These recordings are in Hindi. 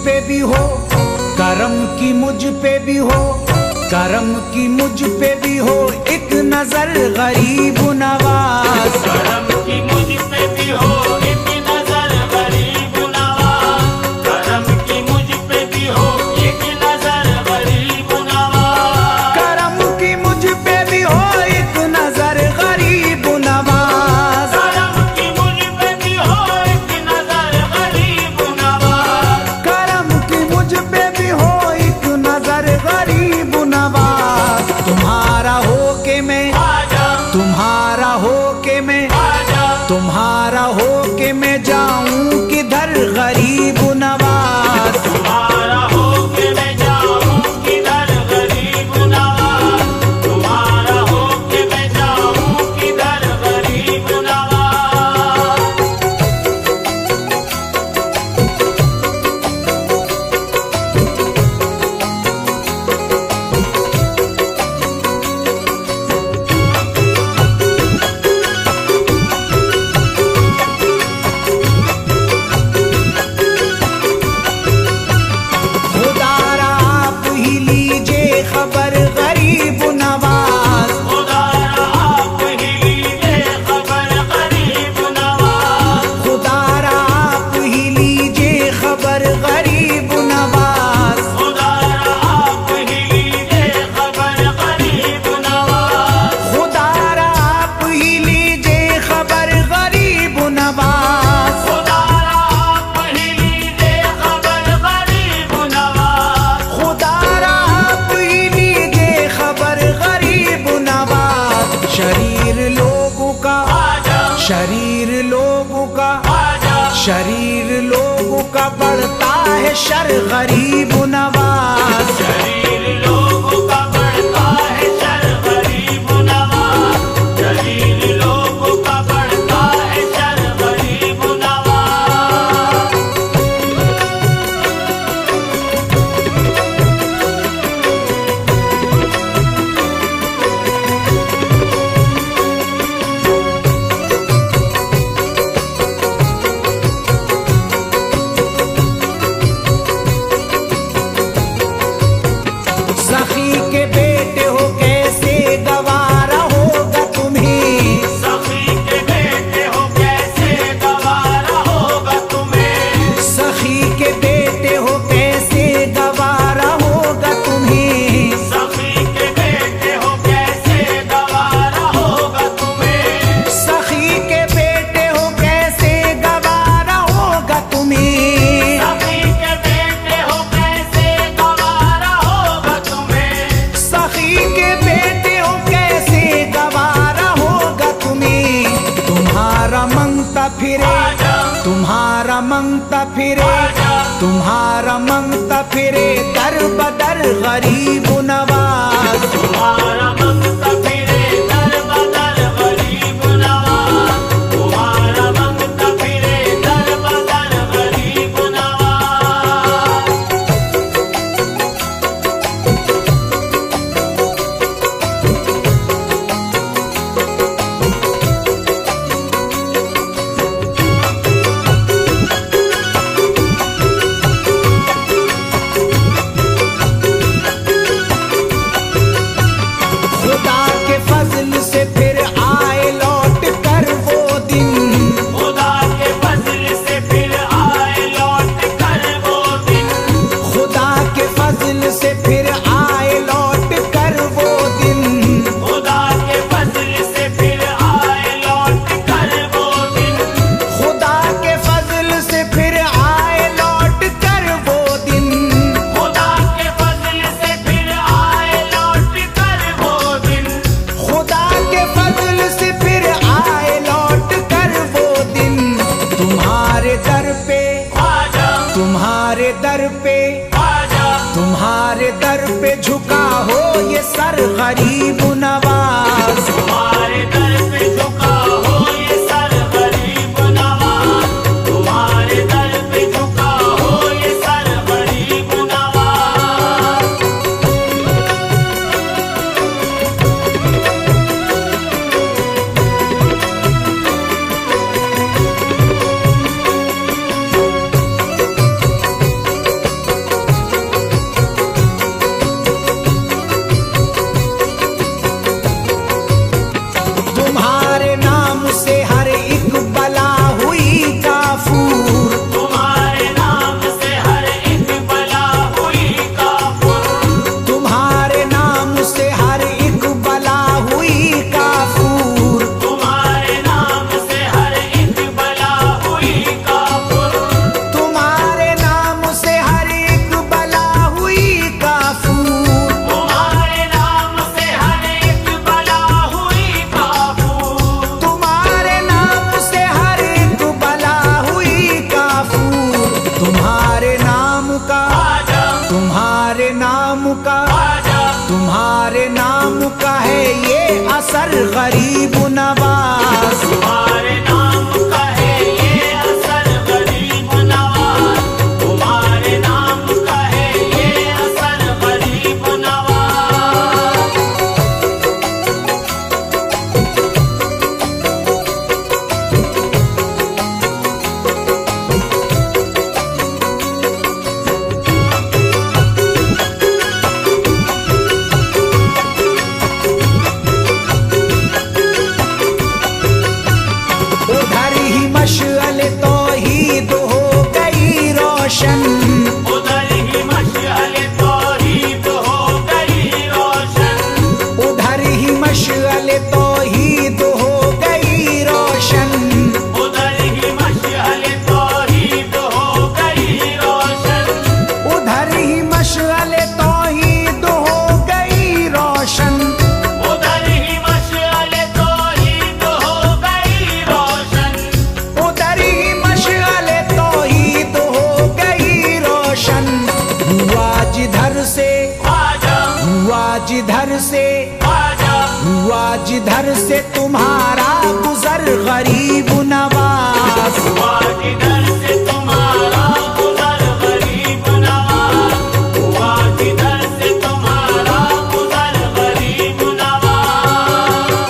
पे भी हो, करम की मुझ पे भी हो, करम की मुझ पे भी हो एक नजर गरीब नवाज। करम की मुझ पे भी हो एक नजर गरीब नवाज, करम की मुझ पे भी हो एक नजर गरीब नवाज, करम की मुझ पे भी हो एक नजर गरीब नवाज, करम की मुझ पे भी हो एक नजर गरीब नवाज, करम की मुझ पे भी हो एक नजर गरीब नवाज। तुम्हारा हो के मैं, आजा तुम्हारा हो के मैं, आजा तुम्हारा हो के मैं जाऊं किधर गरीब नवाज। तुम्हारा हो के मैं जाऊं किधर गरीब नवाज, तुम्हारा हो के मैं जाऊं किधर गरीब नवाज। खुदारा आप ही लीजिए खबर गरीब नवाज, खुदारा आप ही लीजिए खबर गरीब नवाज, खुदारा आप ही लीजिए खबर गरीब नवाज, खुदारा आप ही लीजिए खबर गरीब नवाज, खुदारा आप ही लीजिए खबर गरीब नवाज, खुदारा आप ही लीजिए खबर गरीब नवाज, खुदारा आप ही लीजिए खबर गरीब नवाज। शरीर लोगों का, आजा शरीर लोगों का, आजा शरीर लोगों का बढ़ता है शर गरीब नवाज। शरीर लोगों का बढ़ता है शर गरीब नवाज, शरीर लोगों का बढ़ता है शर गरीब नवाज। सखी के बेटे हो कैसे गवारा होगा तुम्हें, सखी के बेटे हो कैसे गवारा होगा तुम्हें, सखी के बेटे हो कैसे गवारा होगा तुम्हें, सखी के बेटे हो कैसे गवारा होगा तुम्हें, सखी के बेटे हो कैसे गवारा होगा तुम्हें, सखी के बेटे हो कैसे गवारा होगा तुम्हें, सखी के बेटे हो कैसे गवारा होगा तुम्हें। तुम्हारा मंगता फिरे, तुम्हारा मंगता फिरे, तुम्हारा मंगता फिरे दर बदर गरीब नवाज। तुम्हारा मंगता फिरे दर बदर गरीब नवाज, तुम्हारा मंगता फिरे दर बदर गरीब नवाज। का है ये असर गरीब नवाज। तुम्हारे नाम का है ये असर गरीब नवाज, तुम्हारे नाम का है ये असर गरीब नवाज। उधर ही मशअले तौहीद हो गई रोशन, उधर ही मशअले तौहीद हो गई रोशन, उधर ही मशअले तौहीद हो गई रोशन, उधर ही मशअले तौहीद हो गई रोशन, उधर ही मशअले तौहीद हो गई रोशन, उधर ही मशअले तौहीद हो गई रोशन। उधर ही मशअले तौहीद हो गई रोशन। हुआ जिधर से, आजा हुआ जिधर से, आजा हुआ जिधर से तुम्हारा गुजर गरीब नवाज। हुआ जिधर से तुम्हारा गुजर गरीब नवाज, हुआ जिधर से तुम्हारा गुजर गरीब नवाज।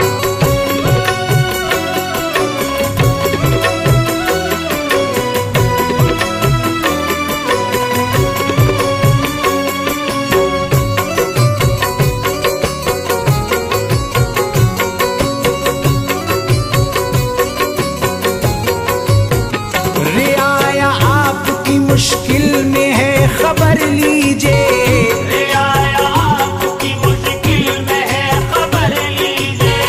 रियाया आपकी मुश्किल में है खबर लीजिए, रियाया आपकी मुश्किल में है खबर लीजिए,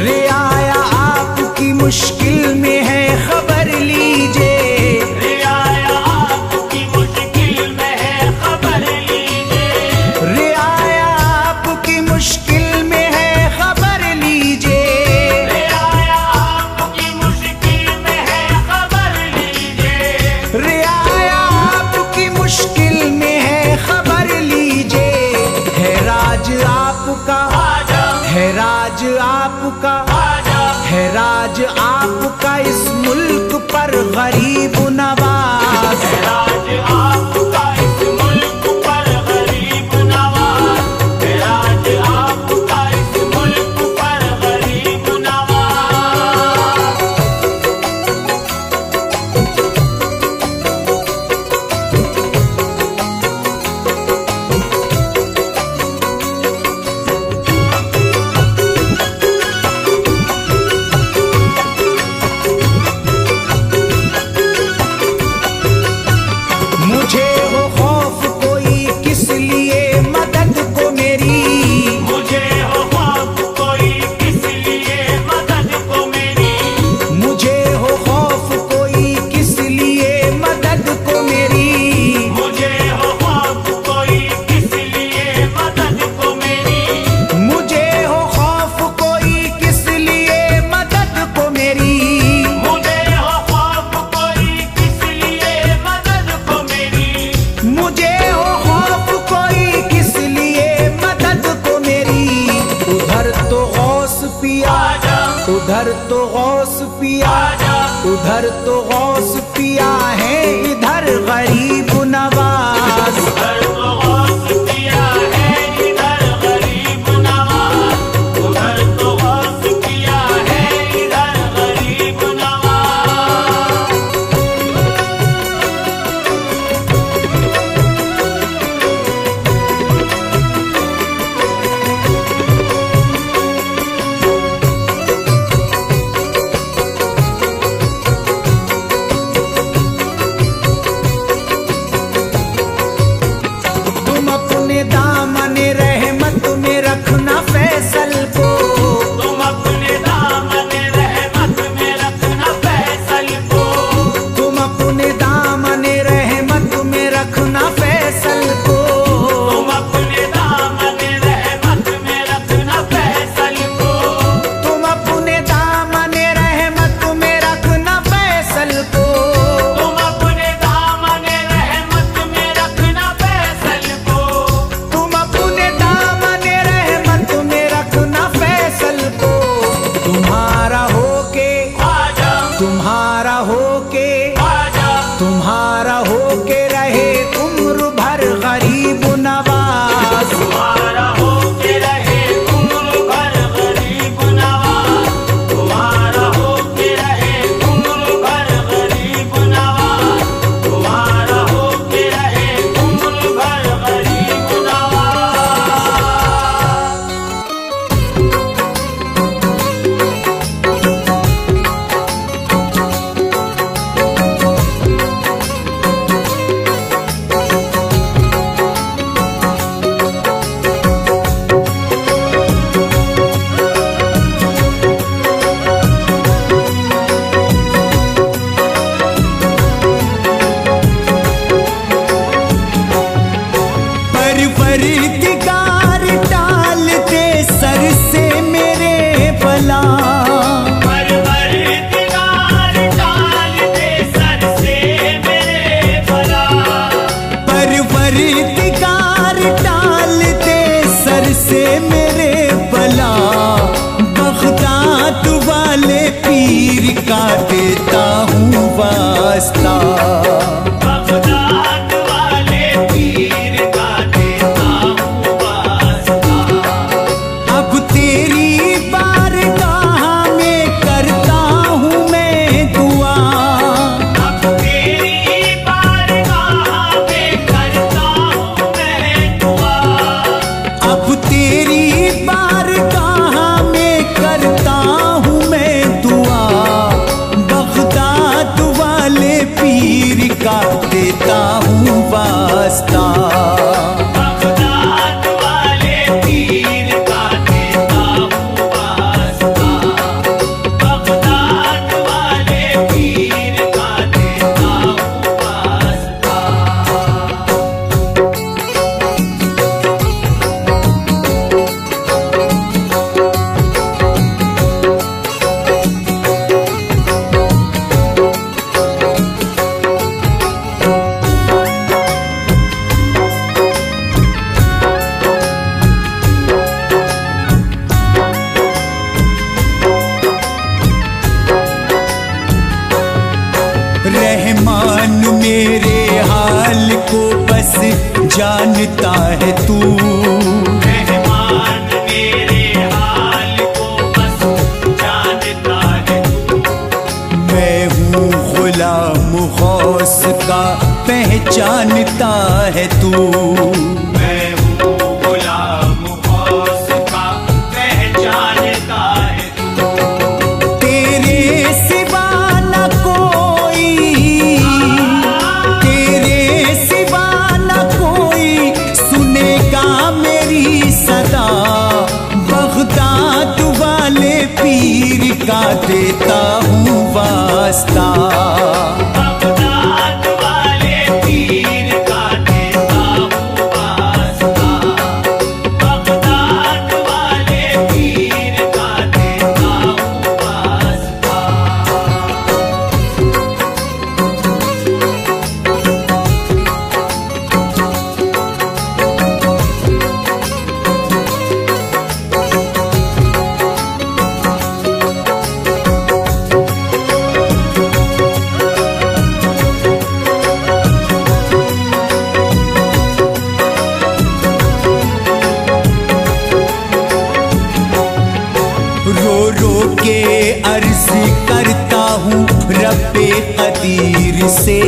रियाया आपकी मुश्किल में है खबर लीजिए, रियाया आपकी मुश्किल में है खबर लीजिए, रियाया आपकी मुश्किल में है खबर लीजिए, रियाया आपकी मुश्किल में है खबर लीजिए। रियाया आपकी मुश्किल में है खबर लीजिए। है राज आपका, आजा है राज आपका, आजा है राज आपका इस मुल्क पर गरीब नवाज। राज आपका इस मुल्क पर गरीब नवाज, राज आपका इस मुल्क पर गरीब नवाज। मुझे हो खौफ कोई किस लिए मदद को मेरी, मुझे हो खौफ कोई किस लिए मदद को मेरी, मुझे हो खौफ कोई किस लिए मदद को मेरी, मुझे हो खौफ कोई किस लिए मदद को मेरी, मुझे हो खौफ कोई किस लिए मदद को मेरी, मुझे हो खौफ कोई किस लिए मदद को मेरी। मुझे हो खौफ कोई किस लिए मदद को मेरी। उधर तो गौस पिया, आजा उधर तो गौस पिया, आजा उधर तो गौस पिया है, इधर गरीब नवाज। उधर तो गौस पिया है, इधर गरीब नवाज, उधर तो गौस पिया है, इधर गरीब नवाज। पीर का देता हूँ वास्ता। बगदाद वाले पीर का देता हूँ वास्ता। अब तेरी बारगाह में करता हूँ मैं दुआ। अब तेरी बारगाह में करता हूँ मैं दुआ। अब तेरी बारगाह में करता हूँ मैं दुआ। बगदाद वाले पीर का देता हूँ वास्ता। बगदाद वाले पीर का देता हूँ वास्ता। बगदाद वाले पीर का देता हूँ वास्ता। रहमान मेरे हाल को बस जानता है तू। रहमान मेरे हाल को बस जानता है तू। मैं हूँ गुलाम गौस का पहचानता है तू। मैं हूँ गुलाम गौस का पहचानता है तू। तेरे सिवा न कोई, तेरे सिवा न कोई सुनेगा मेरी सदा। बगदाद वाले पीर का देता हूँ वास्ता। बगदाद वाले पीर का देता हूँ वास्ता। बगदाद वाले पीर का देता हूँ वास्ता। रो रो के अर्ज करता हूँ रब्बे कदीर से।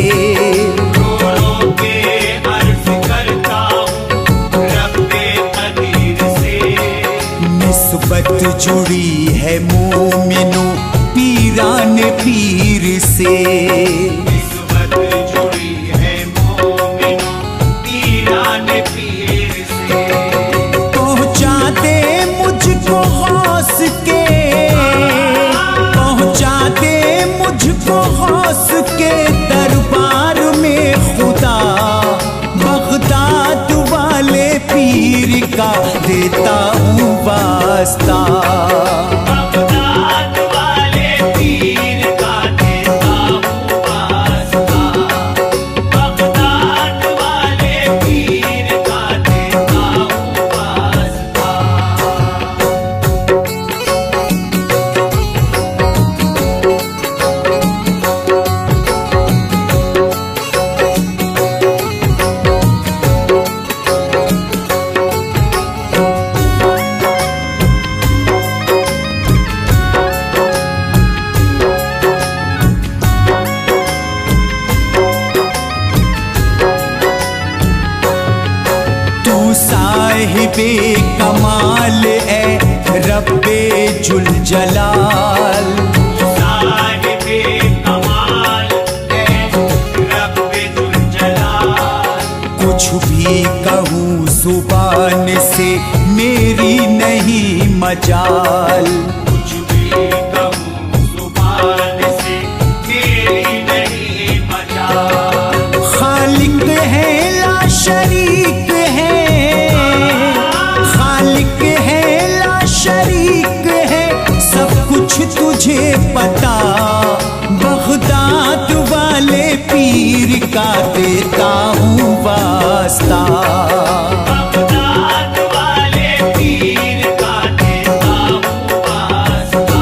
रो रो के अर्ज करता हूँ रब्बे कदीर से। निस्बत जुड़ी है मोमिनो पीरान पीर से। निस्बत जुड़ी है मोमिनो पीरान पीर से। पहुँचा दे मुझको गौस के, पहुँचा दे मुझको गौस के दरबार में खुदा। बगदाद वाले पीर का देता हूँ वास्ता। बगदाद वाले पीर का देता हूँ वास्ता। बगदाद वाले पीर का देता हूँ वास्ता। तू साहिबे कमाल ए रब्बे जुल जलाल। साहिबे कमाल है रब्बे जुल जलाल। कुछ भी कहूँ जुबान से मेरी नहीं मजाल। कुछ भी कहूँ जुबान से मेरी नहीं मजाल। खालिक है ला शरीक है, खालिक है ला शरीक है, सब कुछ तुझे पता। बगदाद वाले पीर का देता हूँ वास्ता। बगदाद वाले पीर का देता हूँ वास्ता।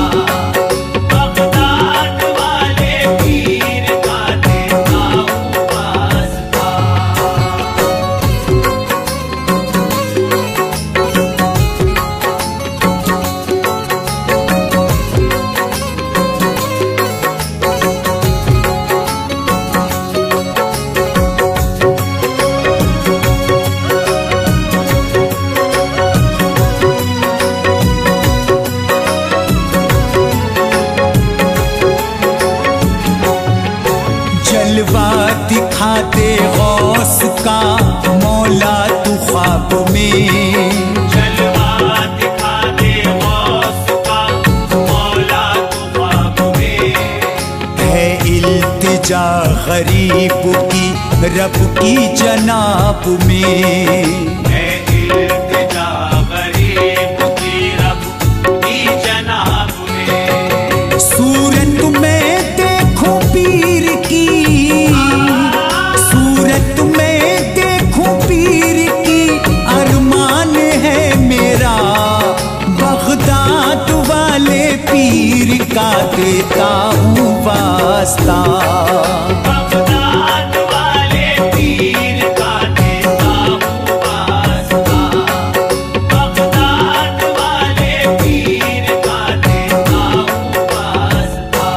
गरीब की रब की जनाब में। है इल्तिजा गरीब की रब की जनाब में। सूरत में देखूं पीर की, सूरत में देखूं पीर की, अरमान है मेरा बगदाद वाले पीर का देता हूँ वास्ता। बगदाद वाले पीर का देता हूँ वास्ता। बगदाद वाले पीर का देता हूँ वास्ता।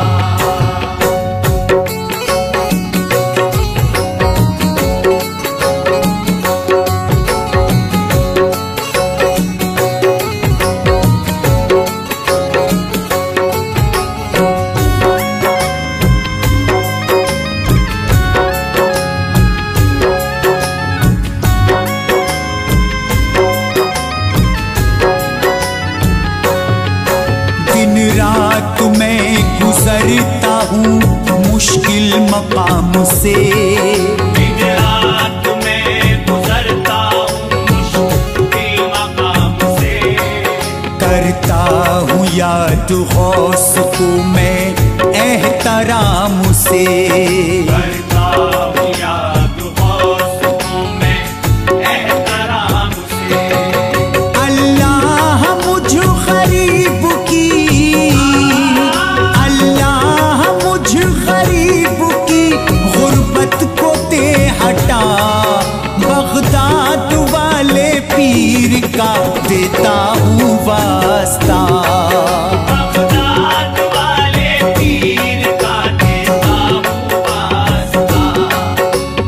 दिन रात मैं गुजरता हूँ मुश्किल मकाम से, दिन रात में गुजरता हूँ मुश्किल मकाम से। करता हूँ याद गौस को मैं एहतराम से। करता हूँ याद गौस को मैं एहतराम से। अल्लाह मुझ गरीब की, अल्लाह मुझ गरीब की गुर्बत को दे हटा, बगदाद वाले पीर का देता हूँ वास्ता। बगदाद वाले पीर का देता हूँ वास्ता।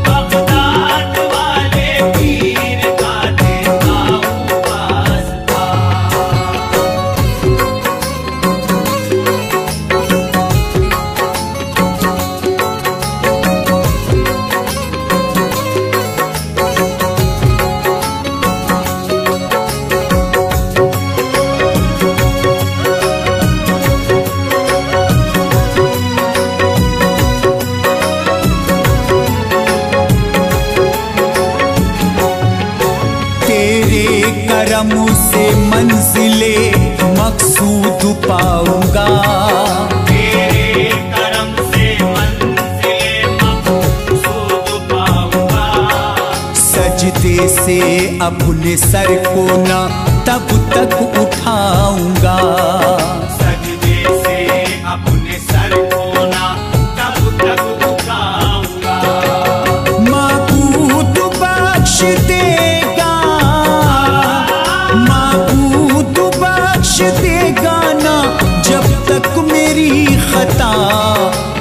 बगदाद वाले पीर का देता हूँ वास्ता। तेरे करम से मंजिले मकसूद पाऊंगा, तेरे करम से मंजिले मकसूद पाऊंगा। सजदे से अपने सर को न तब तक उठाऊंगा। सजदे से अपने सर को ना तब तक उठाऊंगा। माबूद बख्श देगा, माबूद बख्श देगा ना जब तक मेरी खता,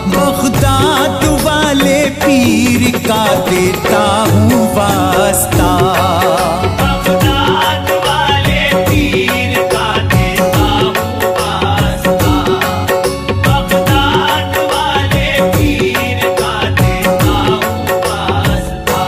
बगदाद वाले पीर का देता हूँ वास्ता। बगदाद वाले पीर का देता हूँ वास्ता। बगदाद वाले पीर का देता हूँ वास्ता।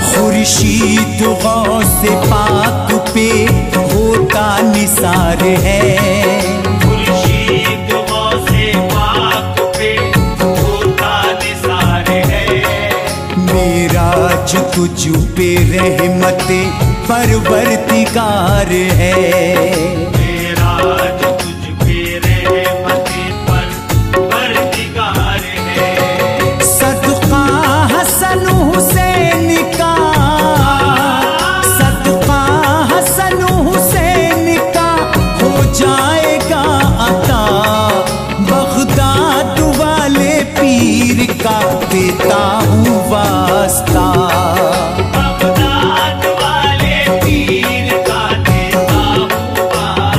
खुर्शीद गौसे पाक पे होता निसार है, खुर्शीद गौसे पाक पे होता निसार है। मेरा जो तुझ पे रहमते परवरदिगार है। मेरा जो तुझ पे रहमते परवरदिगार है। सदका हसन हुसैन का, सदका हसन हुसैन का हो जाएगा अता, बगदाद वाले पीर का देता हूँ वास्ता। बगदाद वाले पीर का देता हूँ वास्ता।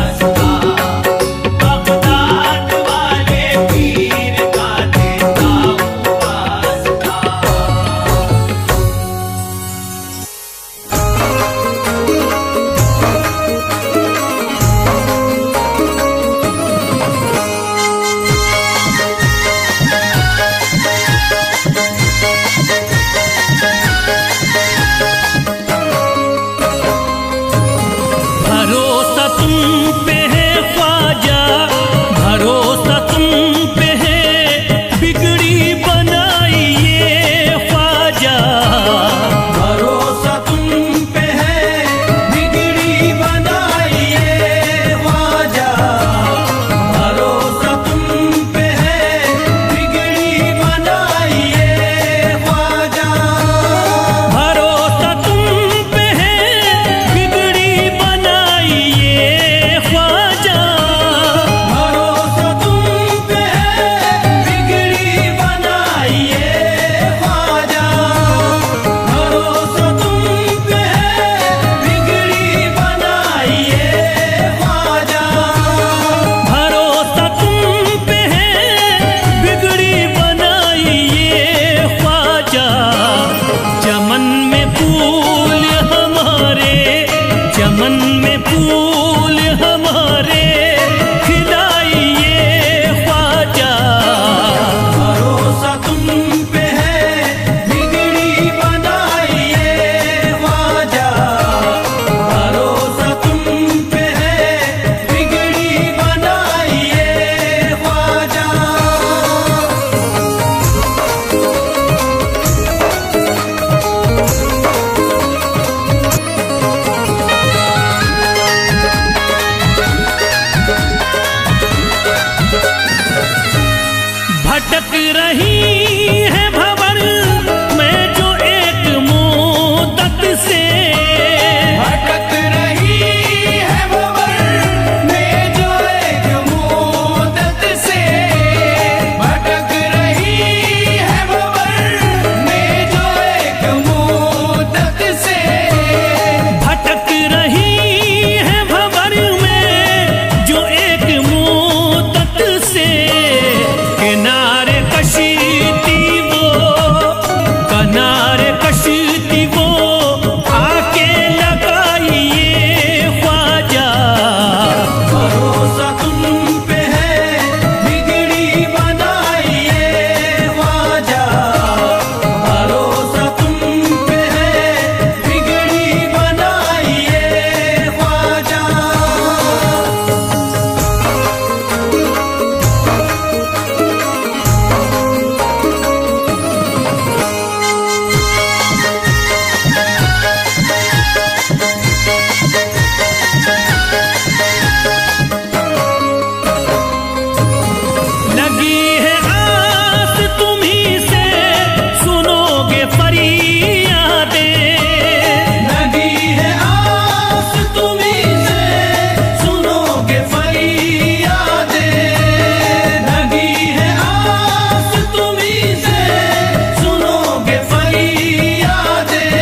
मन में फूल हमारे खिलाइए ख्वाजा। भरोसा तुम पे है बिगड़ी बनाइए ख्वाजा। भरोसा तुम पे है बिगड़ी बनाइए ख्वाजा। भटक रही है भंवर में जो एक मुद्दत से। भटक रही है भंवर में जो एक मुद्दत से। भटक रही है भंवर में जो एक मुद्दत से। भटक रही है भंवर में जो एक मुद्दत से। किनारे कशीती वो आके लगाइए ख्वाजा। भरोसा तुम पे है बिगड़ी बनाइए ख्वाजा। भरोसा तुम पे है बिगड़ी बनाइए ख्वाजा। लगी है आस तुम्ही से सुनोगे फरियादें। लगी है आस तुम्ही से सुनोगे फरियादें। लगी है आस तुम्ही से सुनोगे फरियादें।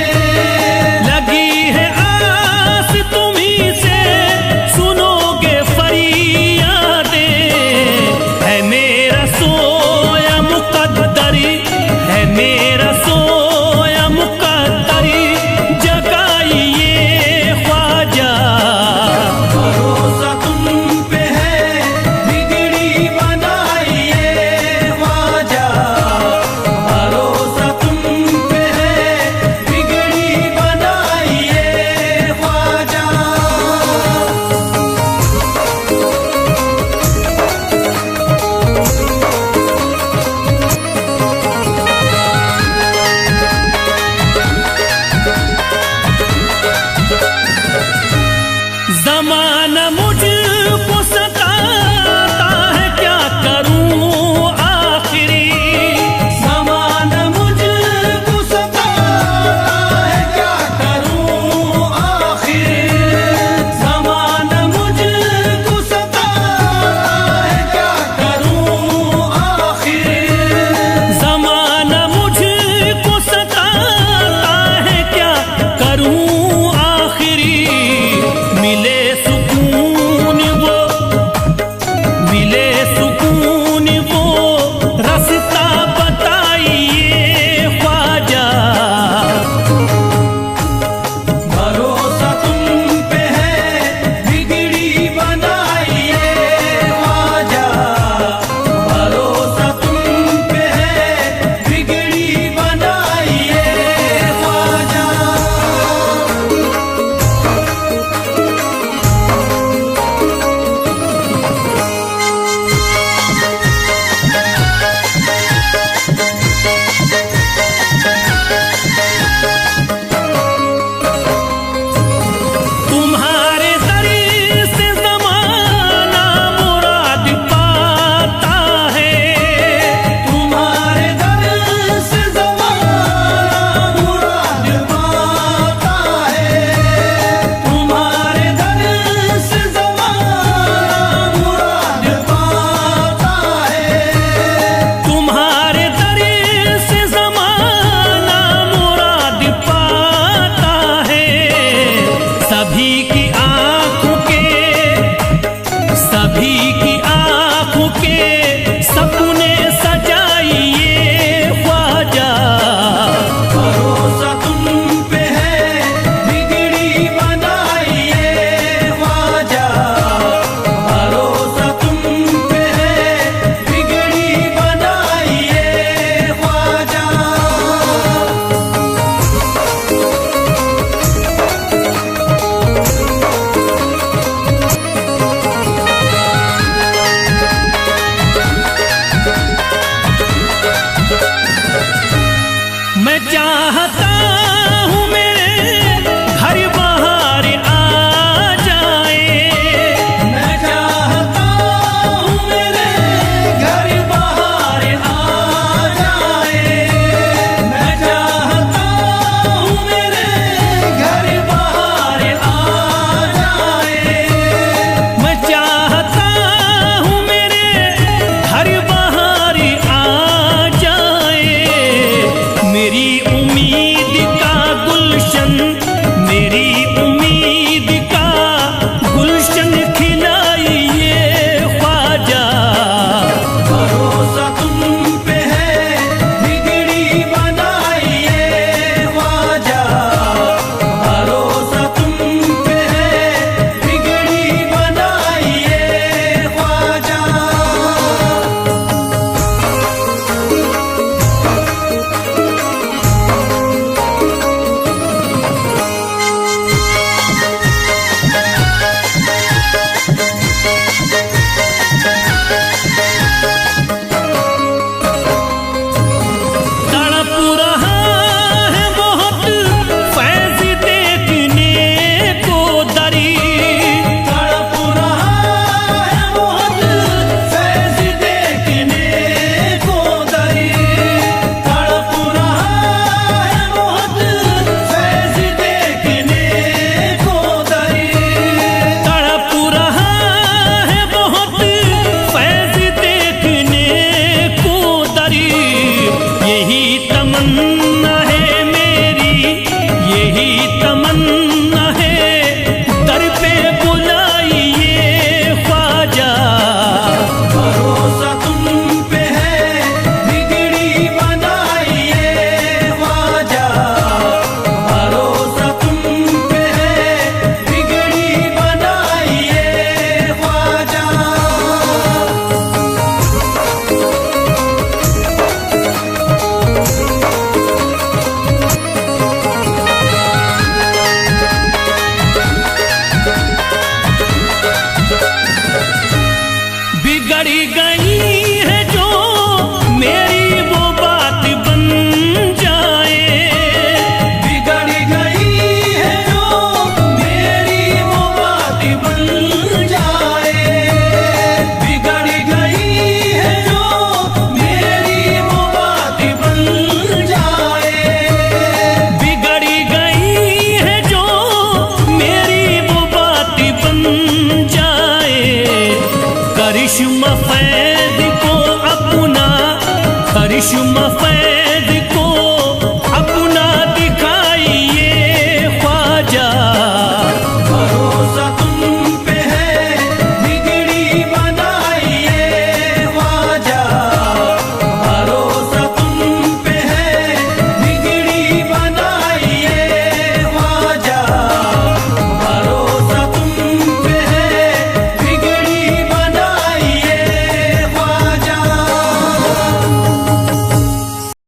लगी है आस तुम्ही से सुनोगे फरियादें। है मेरा सोया मुकद्दरी, है मेरा सोया मुकद्दरी, जगाइए ख्वाजा। भरोसा तुम पे है बिगड़ी बनाइए ख्वाजा। भरोसा तुम पे है बिगड़ी बनाइए ख्वाजा। मैं चाहता